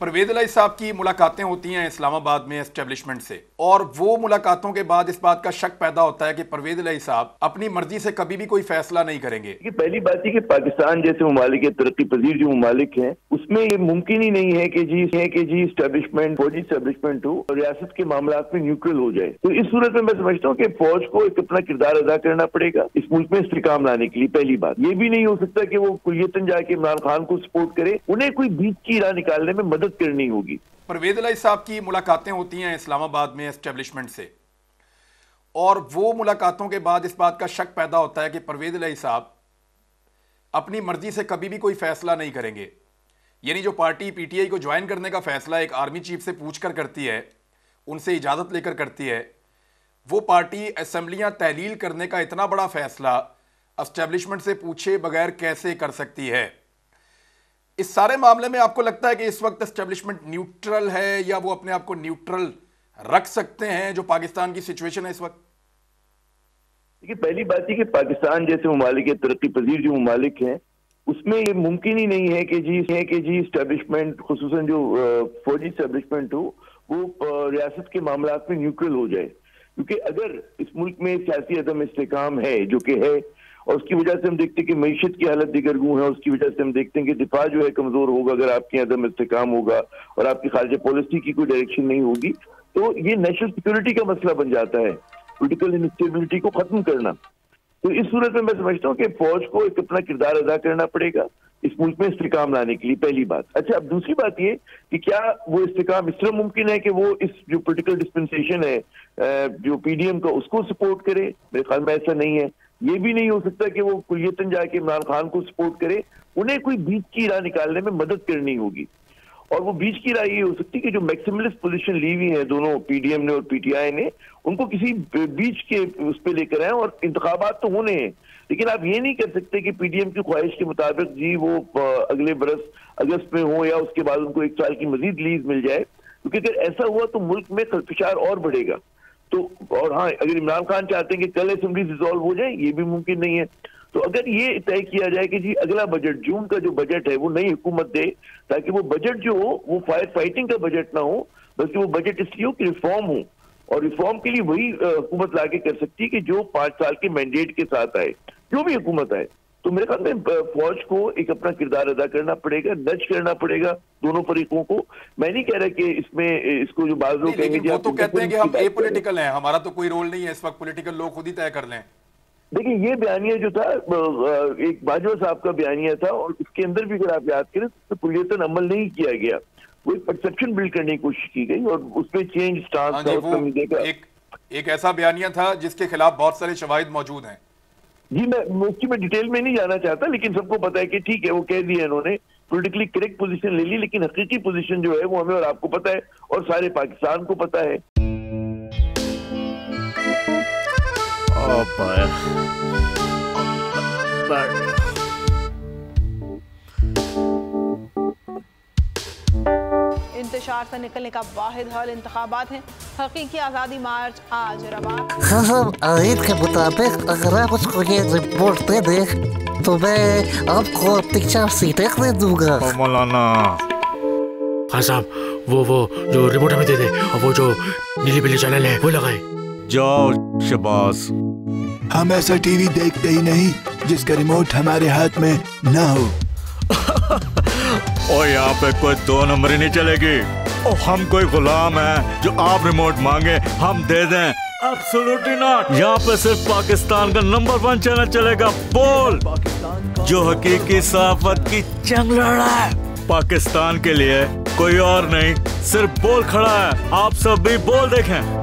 परवेज इलाही साहब की मुलाकातें होती हैं इस्लामाबाद में एस्टेब्लिशमेंट से, और वो मुलाकातों के बाद इस बात का शक पैदा होता है कि परवेज इलाही साहब अपनी मर्जी से कभी भी कोई फैसला नहीं करेंगे। ये पहली बात है कि पाकिस्तान जैसे ममालिक के तरक्की पजीर जो ममालिक हैं उसमें ये मुमकिन ही नहीं है कि जी एस्टेब्लिशमेंट फौजी एस्टेब्लिशमेंट हो और रियासत के मामला में न्यूट्रल हो जाए। तो इस सूरत में मैं समझता हूँ कि फौज को एक अपना किरदार अदा करना पड़ेगा इस मुल्क में इस्तेकाम लाने के लिए। पहली बात ये भी नहीं हो सकता कि वो कुलियतन जाके इमरान खान को सपोर्ट करे, उन्हें कोई बीच की राह निकालने में मदद करनी होगी। परवेज इलाही साहब की मुलाकातें होती हैं इस्लामाबाद में एस्टेब्लिशमेंट से, और वो मुलाकातों के बाद इस बात का शक पैदा होता है कि परवेज इलाही साहब अपनी मर्जी से कभी भी कोई फैसला नहीं करेंगे। यानी जो पार्टी पीटीआई को ज्वाइन करने का फैसला एक आर्मी चीफ से पूछकर करती है, उनसे इजाज़त लेकर करती है, वो पार्टी असेंबलियां तहलील करने का इतना बड़ा फैसला एस्टेब्लिशमेंट से पूछे बगैर कैसे कर सकती है। इस सारे मामले में आपको लगता है कि इस वक्त एस्टेब्लिशमेंट न्यूट्रल है, या वो अपने आप को न्यूट्रल रख सकते हैं जो पाकिस्तान की सिचुएशन है इस वक्त? देखिए, पहली बात है कि पाकिस्तान जैसे ममालिक के तरक्की पजीर जो ममालिक हैं उसमें ये मुमकिन ही नहीं है कि जी एस्टेब्लिशमेंट खुसूसन जो फौजी एस्टेब्लिशमेंट हो वो रियासत के मामला में न्यूट्रल हो जाए। क्योंकि अगर इस मुल्क में सियासी अदम इस्तेकाम है जो कि है, और उसकी वजह से हम देखते हैं कि मईशत की हालत दिगरगू है, उसकी वजह से हम देखते हैं कि दिफा जो है कमजोर होगा अगर आपके अदम इस्तेकाम होगा और आपकी खारिजा पॉलिसी की कोई डायरेक्शन नहीं होगी, तो ये नेशनल सिक्योरिटी का मसला बन जाता है, पोलिटिकल इंस्टेबिलिटी को खत्म करना। तो इस सूरत में मैं समझता हूँ कि फौज को एक अपना किरदार अदा करना पड़ेगा इस मुल्क में इस्तेकाम लाने के लिए। पहली बात। अच्छा, अब दूसरी बात ये कि क्या वो इस्तेकाम इस तरह मुमकिन है कि वो इस जो पोलिटिकल डिस्पेंसेशन है जो पीडीएम का उसको सपोर्ट करे? मेरे ख्याल में ऐसा नहीं है। ये भी नहीं हो सकता कि वो कुलियतन जाके इमरान खान को सपोर्ट करे, उन्हें कोई बीच की राह निकालने में मदद करनी होगी। और वो बीच की राह ये हो सकती है कि जो मैक्सिमलिस्ट पोजीशन ली हुई है दोनों पीडीएम ने और पीटीआई ने, उनको किसी बीच के उस पर लेकर आए। और इंतखाबात तो होने हैं, लेकिन आप ये नहीं कर सकते कि पीडीएम की ख्वाहिश के मुताबिक जी वो अगले बरस अगस्त में हो या उसके बाद उनको 1 साल की मजीद लीज मिल जाए, क्योंकि अगर ऐसा हुआ तो मुल्क में खलफिशार और बढ़ेगा। तो और हाँ, अगर इमरान खान चाहते हैं कि कल असेंबली डिसॉल्व हो जाए, ये भी मुमकिन नहीं है। तो अगर ये तय किया जाए कि जी अगला बजट, जून का जो बजट है वो नई हुकूमत दे, ताकि वो बजट जो हो वो फायर फाइटिंग का बजट ना हो, बल्कि वो बजट इसलिए हो कि रिफॉर्म हो, और रिफॉर्म के लिए वही हुकूमत लाके कर सकती है कि जो 5 साल के मैंडेट के साथ आए, जो भी हुकूमत आए। तो मेरे ख्याल में फौज को एक अपना किरदार अदा करना पड़ेगा, नच करना पड़ेगा दोनों फरीकों को। मैं नहीं कह रहा कि इसमें इसको जो बाज लोग कहेंगे, वो तो कहते हैं कि हम एपॉलिटिकल हैं, हमारा तो कोई रोल नहीं है इस वक्त, पॉलिटिकल लोग खुद ही तय कर लें। देखिए, ये बयानिया जो था एक बाजवा साहब का बयानिया था, और उसके अंदर भी अगर आप याद करें तो कुलियतन अमल नहीं किया गया। वो एक परसेप्शन बिल्ड करने की कोशिश की गई और उसमें चेंज स्टांस था। एक ऐसा बयानिया था जिसके खिलाफ बहुत सारे शवाहिद मौजूद हैं। जी, मैं उसकी डिटेल में नहीं जाना चाहता, लेकिन सबको पता है कि ठीक है, वो कह दिया इन्होंने, पॉलिटिकली करेक्ट पोजीशन ले ली, लेकिन हकीकी पोजीशन जो है वो हमें और आपको पता है और सारे पाकिस्तान को पता है। इंतशार से निकलने का वाहिद हल इंतखाबात हैं। हकीकी आज़ादी मार्च आज रवा। हाँ, आयत के मुताबिक अगर आप उसको ये रिपोर्ट दे दे तो मैं आपको अपनी 4 सीटें दे दूंगा। मौलाना हाँ साहब, वो जो रिपोर्ट हमें दे दे, और वो जो नीली पीली चैनल है वो लगाए। जाओ शबास। हम ऐसा टीवी देखते ही नहीं जिसका रिमोट हमारे हाथ में ना हो। और यहाँ पे कोई 2 नंबर ही नहीं चलेगी। और हम कोई गुलाम है जो आप रिमोट मांगे हम दे दें? Absolutely not. यहाँ पे सिर्फ पाकिस्तान का नंबर 1 चैनल चलेगा, बोल, जो हकीकी सहाफत की जंग लड़ रहा है। पाकिस्तान के लिए कोई और नहीं, सिर्फ बोल खड़ा है। आप सब भी बोल देखें।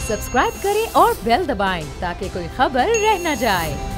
सब्सक्राइब करें और बेल दबाएं ताकि कोई खबर रह न जाए।